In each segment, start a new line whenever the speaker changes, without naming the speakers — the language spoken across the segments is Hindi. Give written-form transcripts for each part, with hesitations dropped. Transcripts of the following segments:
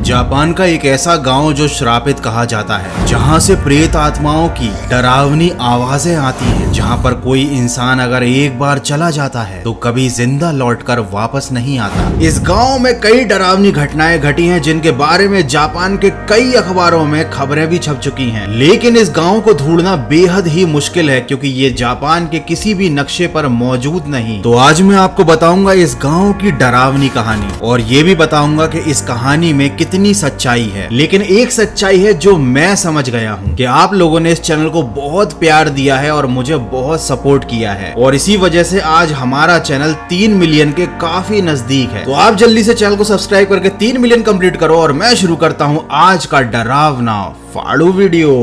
जापान का एक ऐसा गांव जो श्रापित कहा जाता है, जहां से प्रेत आत्माओं की डरावनी आवाजें आती हैं, जहां पर कोई इंसान अगर एक बार चला जाता है तो कभी जिंदा लौटकर वापस नहीं आता। इस गांव में कई डरावनी घटनाएं घटी हैं, जिनके बारे में जापान के कई अखबारों में खबरें भी छप चुकी हैं। लेकिन इस गांव को ढूंढना बेहद ही मुश्किल है, क्योंकि ये जापान के किसी भी नक्शे पर मौजूद नहीं। तो आज मैं आपको बताऊंगा इस गांव की डरावनी कहानी, और ये भी बताऊंगा कि इस कहानी में कितनी सच्चाई है। लेकिन एक सच्चाई है जो मैं समझ गया हूँ कि आप लोगों ने इस चैनल को बहुत प्यार दिया है और मुझे बहुत सपोर्ट किया है, और इसी वजह से आज हमारा चैनल 3 मिलियन के काफी नजदीक है। तो आप जल्दी से चैनल को सब्सक्राइब करके 3 मिलियन कंप्लीट करो, और मैं शुरू करता हूँ आज का डरावना फाड़ू वीडियो।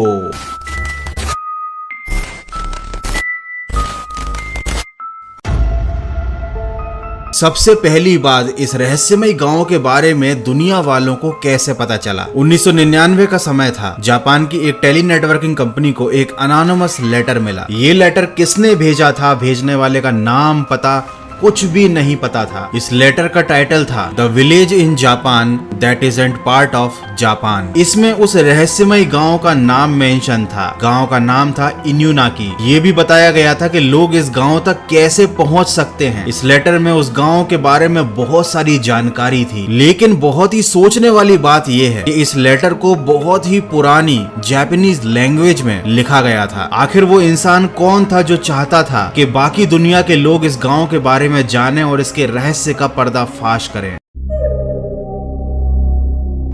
सबसे पहली बात, इस रहस्यमय गांव के बारे में दुनिया वालों को कैसे पता चला। 1999 का समय था। जापान की एक टेली नेटवर्किंग कंपनी को एक अनोनिमस लेटर मिला। ये लेटर किसने भेजा था, भेजने वाले का नाम पता कुछ भी नहीं पता था। इस लेटर का टाइटल था the village in Japan that isn't part of Japan. इसमें उस रहस्यमय गांव का नाम मेंशन था। गांव का नाम था इन्यूनाकी। ये भी बताया गया था कि लोग इस गांव तक कैसे पहुंच सकते हैं। इस लेटर में उस गांव के बारे में बहुत सारी जानकारी थी, लेकिन बहुत ही सोचने वाली बात यह है कि इस लेटर को बहुत ही पुरानी जापानीज लैंग्वेज में लिखा गया था। आखिर वो इंसान कौन था जो चाहता था कि बाकी दुनिया के लोग इस गांव के बारे में जाने और इसके रहस्य का पर्दाफाश करें।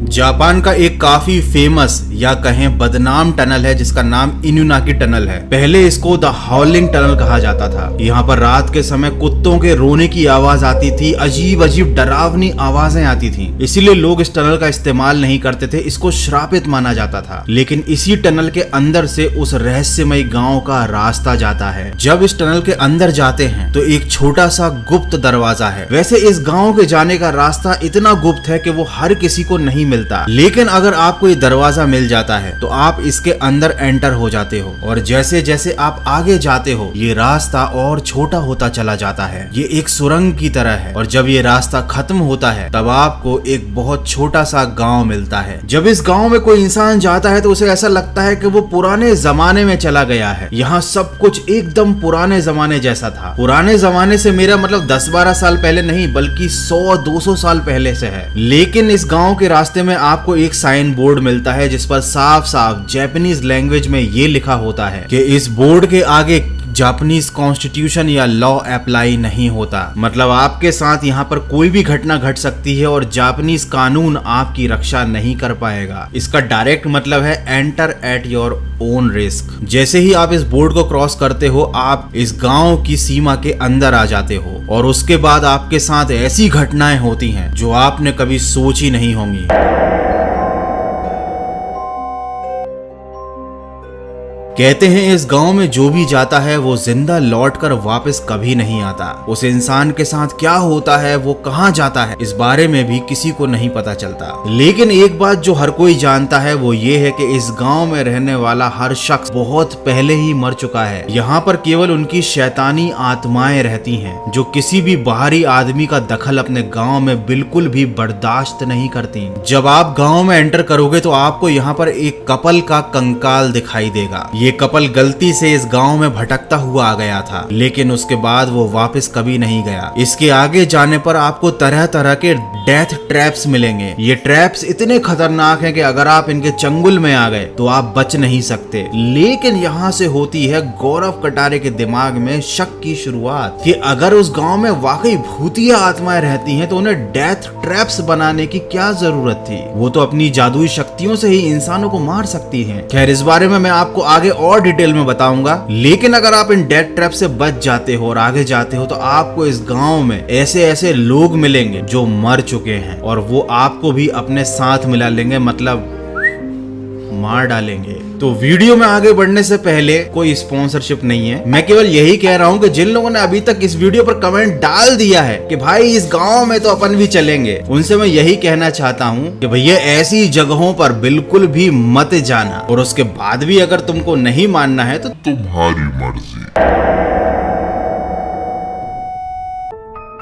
जापान का एक काफी फेमस या कहें बदनाम टनल है, जिसका नाम इन्यूनाकी टनल है। पहले इसको द हाउलिंग टनल कहा जाता था। यहाँ पर रात के समय कुत्तों के रोने की आवाज आती थी, अजीब अजीब डरावनी आवाजें आती थी। इसीलिए लोग इस टनल का इस्तेमाल नहीं करते थे, इसको श्रापित माना जाता था। लेकिन इसी टनल के अंदर से उस रहस्यमय गांव का रास्ता जाता है। जब इस टनल के अंदर जाते हैं तो एक छोटा सा गुप्त दरवाजा है। वैसे इस गांव के जाने का रास्ता इतना गुप्त है कि वो हर किसी को नहीं मिलता, लेकिन अगर आपको ये दरवाजा मिल जाता है तो आप इसके अंदर एंटर हो जाते हो, और जैसे जैसे आप आगे जाते हो ये रास्ता और छोटा होता चला जाता है। ये एक सुरंग की तरह है, और जब ये रास्ता खत्म होता है तब आपको एक बहुत छोटा सा गांव मिलता है। जब इस गांव में कोई इंसान जाता है तो उसे ऐसा लगता है कि वो पुराने जमाने में चला गया है। यहाँ सब कुछ एकदम पुराने जमाने जैसा था। पुराने जमाने से मेरा मतलब 10-12 साल पहले नहीं, बल्कि 100-200 साल पहले से है। लेकिन इस गांव के रास्ते में आपको एक साइन बोर्ड मिलता है, जिस पर साफ साफ जापानीज लैंग्वेज में ये लिखा होता है कि इस बोर्ड के आगे जापानीज कॉन्स्टिट्यूशन या लॉ अप्लाई नहीं होता। मतलब आपके साथ यहाँ पर कोई भी घटना घट सकती है और जापानीज कानून आपकी रक्षा नहीं कर पाएगा। इसका डायरेक्ट मतलब है enter at your own risk. जैसे ही आप इस बोर्ड को क्रॉस करते हो, आप इस गांव की सीमा के अंदर आ जाते हो, और उसके बाद आपके साथ ऐसी घटनाएं होती हैं जो आपने कभी सोची नहीं होंगी। कहते हैं इस गांव में जो भी जाता है वो जिंदा लौटकर वापस कभी नहीं आता। उस इंसान के साथ क्या होता है, वो कहां जाता है, इस बारे में भी किसी को नहीं पता चलता। लेकिन एक बात जो हर कोई जानता है वो ये है कि इस गांव में रहने वाला हर शख्स बहुत पहले ही मर चुका है। यहाँ पर केवल उनकी शैतानी आत्माएं रहती हैं, जो किसी भी बाहरी आदमी का दखल अपने गाँव में बिल्कुल भी बर्दाश्त नहीं करती। जब आप गाँव में एंटर करोगे तो आपको यहाँ पर एक कपल का कंकाल दिखाई देगा। ये कपल गलती से इस गांव में भटकता हुआ आ गया था, लेकिन उसके बाद वो वापस कभी नहीं गया। इसके आगे जाने पर आपको तरह तरह के डेथ ट्रैप्स मिलेंगे। ये ट्रैप्स इतने खतरनाक हैं कि अगर आप इनके चंगुल में आ गए तो आप बच नहीं सकते। लेकिन यहाँ से होती है गौरव कटारे के दिमाग में शक की शुरुआत कि अगर उस गांव में वाकई भूतिया आत्माएं रहती हैं तो उन्हें डेथ ट्रैप्स बनाने की क्या जरूरत थी। वो तो अपनी जादुई शक्तियों से ही इंसानों को मार सकती हैं। खैर, इस बारे में मैं आपको आगे और डिटेल में बताऊंगा। लेकिन अगर आप इन डेथ ट्रैप से बच जाते हो और आगे जाते हो तो आपको इस गांव में ऐसे ऐसे लोग मिलेंगे जो मर चुके हैं, और वो आपको भी अपने साथ मिला लेंगे, मतलब मार डालेंगे। तो वीडियो में आगे बढ़ने से पहले कोई स्पॉन्सरशिप नहीं है, मैं केवल यही कह रहा हूँ कि जिन लोगों ने अभी तक इस वीडियो पर कमेंट डाल दिया है कि भाई इस गांव में तो अपन भी चलेंगे, उनसे मैं यही कहना चाहता हूँ कि भैया ऐसी जगहों पर बिल्कुल भी मत जाना, और उसके बाद भी अगर तुमको नहीं मानना है तो
तुम्हारी मर्जी।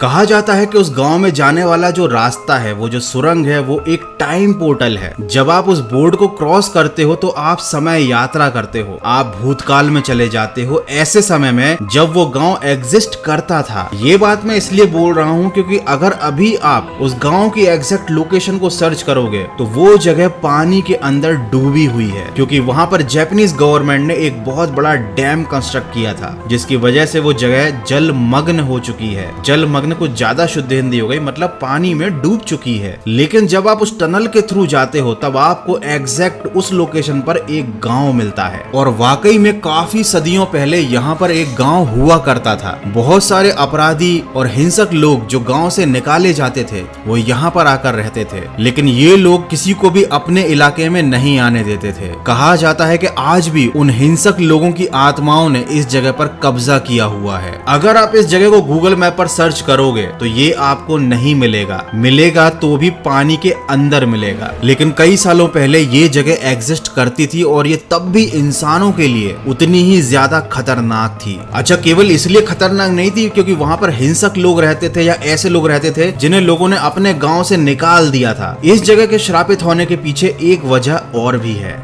कहा जाता है कि उस गांव में जाने वाला जो रास्ता है, वो जो सुरंग है, वो एक टाइम पोर्टल है। जब आप उस बोर्ड को क्रॉस करते हो तो आप समय यात्रा करते हो, आप भूतकाल में चले जाते हो, ऐसे समय में जब वो गांव एग्जिस्ट करता था। ये बात मैं इसलिए बोल रहा हूँ क्योंकि अगर अभी आप उस गांव की एग्जैक्ट लोकेशन को सर्च करोगे तो वो जगह पानी के अंदर डूबी हुई है, क्योंकि वहां पर जापानीज गवर्नमेंट ने एक बहुत बड़ा डैम कंस्ट्रक्ट किया था, जिसकी वजह से वो जगह जलमग्न हो चुकी है। जलमग्न कुछ ज्यादा शुद्ध हिंदी हो गई, मतलब पानी में डूब चुकी है। लेकिन जब आप उस टनल के थ्रू जाते हो तब आपको एग्जैक्ट उस लोकेशन पर एक गांव मिलता है, और वाकई में काफी सदियों पहले यहाँ पर एक गांव हुआ करता था। बहुत सारे अपराधी और हिंसक लोग जो गांव से निकाले जाते थे वो यहाँ पर आकर रहते थे, लेकिन ये लोग किसी को भी अपने इलाके में नहीं आने देते थे। कहा जाता है कि आज भी उन हिंसक लोगों की आत्माओं ने इस जगह पर कब्जा किया हुआ है। अगर आप इस जगह को गूगल मैप पर सर्च करोगे तो ये आपको नहीं मिलेगा, मिलेगा तो भी पानी के अंदर मिलेगा। लेकिन कई सालों पहले ये जगह एग्जिस्ट करती थी और ये तब भी इंसानों के लिए उतनी ही ज्यादा खतरनाक थी। अच्छा, केवल इसलिए खतरनाक नहीं थी क्योंकि वहां पर हिंसक लोग रहते थे या ऐसे लोग रहते थे जिन्हें लोगों ने अपने गांव से निकाल दिया था। इस जगह के श्रापित होने के पीछे एक वजह और भी है।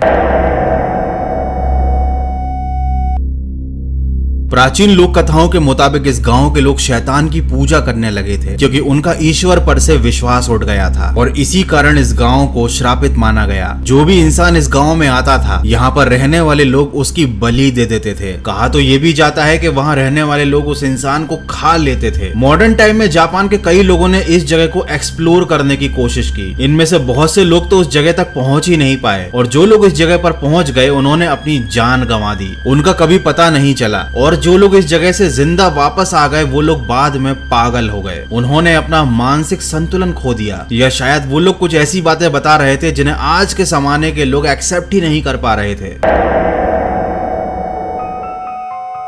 प्राचीन लोक कथाओं के मुताबिक इस गांव के लोग शैतान की पूजा करने लगे थे, क्योंकि उनका ईश्वर पर से विश्वास उठ गया था, और इसी कारण इस गांव को श्रापित माना गया। जो भी इंसान इस गांव में आता था, यहाँ पर रहने वाले लोग उसकी बलि दे देते थे। कहा तो ये भी जाता है कि वहाँ रहने वाले लोग उस इंसान को खा लेते थे। मॉडर्न टाइम में जापान के कई लोगों ने इस जगह को एक्सप्लोर करने की कोशिश की। इनमें से बहुत से लोग तो उस जगह तक पहुंच ही नहीं पाए, और जो लोग इस जगह पर पहुंच गए उन्होंने अपनी जान गंवा दी, उनका कभी पता नहीं चला। और जो लोग इस जगह से जिंदा वापस आ गए वो लोग बाद में पागल हो गए, उन्होंने अपना मानसिक संतुलन खो दिया, या शायद वो लोग कुछ ऐसी बातें बता रहे थे जिन्हें आज के जमाने के लोग एक्सेप्ट ही नहीं कर पा रहे थे।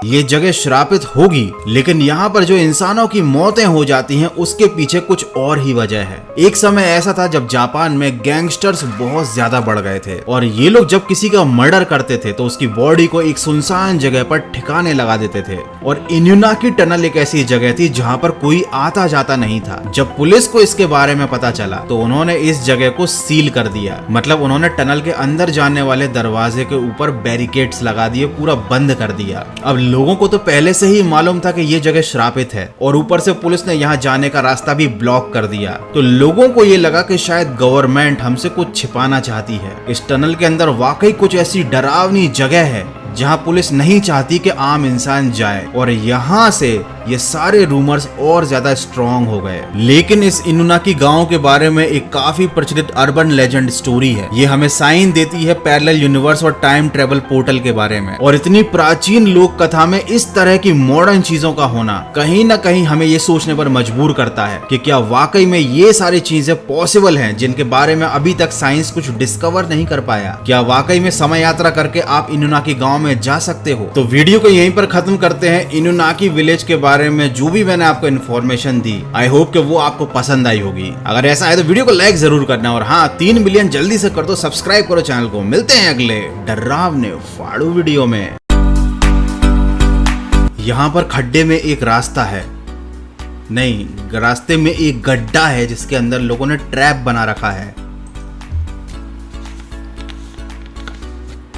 ये जगह श्रापित होगी, लेकिन यहाँ पर जो इंसानों की मौतें हो जाती हैं उसके पीछे कुछ और ही वजह है। एक समय ऐसा था जब जापान में गैंगस्टर्स बहुत ज्यादा बढ़ गए थे, और ये लोग जब किसी का मर्डर करते थे तो उसकी बॉडी को एक सुनसान जगह पर ठिकाने लगा देते थे। और इनुनाकी टनल एक ऐसी जगह थी जहाँ पर कोई आता जाता नहीं था। जब पुलिस को इसके बारे में पता चला तो उन्होंने इस जगह को सील कर दिया, मतलब उन्होंने टनल के अंदर जाने वाले दरवाजे के ऊपर बैरिकेड्स लगा दिए, पूरा बंद कर दिया। अब लोगों को तो पहले से ही मालूम था कि ये जगह श्रापित है, और ऊपर से पुलिस ने यहाँ जाने का रास्ता भी ब्लॉक कर दिया। तो लोगों को ये लगा कि शायद गवर्नमेंट हमसे कुछ छिपाना चाहती है। इस टनल के अंदर वाकई कुछ ऐसी डरावनी जगह है जहां पुलिस नहीं चाहती कि आम इंसान जाए, और यहाँ से ये सारे रूमर्स और ज्यादा स्ट्रॉन्ग हो गए। लेकिन इस इनुनाकी गांव के बारे में एक काफी प्रचलित अर्बन लेजेंड स्टोरी है। ये हमें साइन देती है पैरेलल यूनिवर्स और टाइम ट्रेवल पोर्टल के बारे में। और इतनी प्राचीन लोक कथा में इस तरह की मॉडर्न चीजों का होना कहीं ना कहीं हमें ये सोचने पर मजबूर करता है कि क्या वाकई में ये सारी चीजें पॉसिबल हैं जिनके बारे में अभी तक साइंस कुछ डिस्कवर नहीं कर पाया। क्या वाकई में समय यात्रा करके आप इनुनाकी गांव में जा सकते हो? तो वीडियो को यहीं पर खत्म करते हैं। इनुनाकी विलेज के बारे में जो भी मैंने आपको इन्फॉर्मेशन दी, आई होप कि वो आपको पसंद आई होगी। अगर ऐसा है तो वीडियो को लाइक जरूर करना, और हाँ, 3 मिलियन जल्दी से कर दो, सब्सक्राइब करो चैनल को। मिलते हैं अगले डरावने फाड़ू वीडियो में। यहाँ पर खड्डे में एक रास्ता है, नहीं, रास्ते में एक गड्ढा है जिसके अंदर लोगों ने ट्रैप बना रखा है।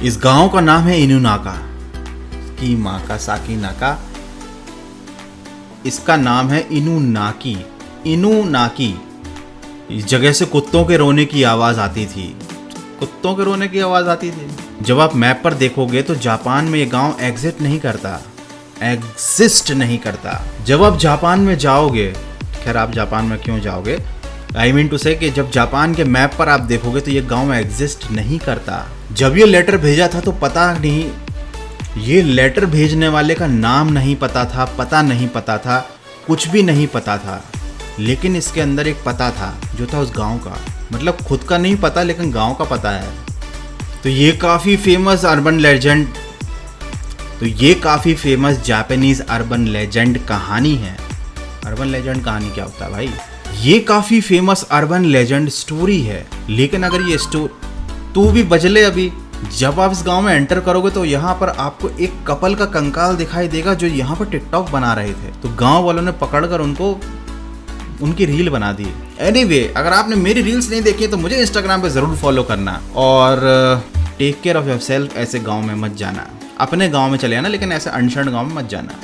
इस गांव का नाम है इनुनाका की माँ का साकी नाका। इसका नाम है इनुनाकी। इनुनाकी। इस जगह से कुत्तों के रोने की आवाज आती थी। कुत्तों के रोने की आवाज आती थी। जब आप मैप पर देखोगे तो जापान में ये गांव एग्जिस्ट नहीं करता। जब आप जापान में जाओगे, खैर आप जापान में क्यों जाओगे, आई मीन टू से कि जब जापान के मैप पर आप देखोगे तो ये गांव एग्जिस्ट नहीं करता। जब ये लेटर भेजा था तो पता नहीं, ये लेटर भेजने वाले का नाम नहीं पता था, पता नहीं पता था, कुछ भी नहीं पता था, लेकिन इसके अंदर एक पता था जो था उस गांव का। मतलब खुद का नहीं पता लेकिन गांव का पता है। तो ये काफ़ी famous urban legend, Japanese urban legend कहानी है। अर्बन लेजेंड कहानी क्या होता है भाई? ये काफ़ी फेमस अर्बन लेजेंड स्टोरी है। लेकिन अगर ये तू भी बजले अभी, जब आप इस गांव में एंटर करोगे तो यहाँ पर आपको एक कपल का कंकाल दिखाई देगा जो यहाँ पर टिकटॉक बना रहे थे। तो गांव वालों ने पकड़कर उनको उनकी रील बना दी। एनीवे, अगर आपने मेरी रील्स नहीं देखी तो मुझे इंस्टाग्राम पे जरूर फॉलो करना। और टेक केयर ऑफ योरसेल्फ। ऐसे गाँव में मत जाना, अपने गाँव में चले आना, लेकिन ऐसे अनशन गाँव में मत जाना।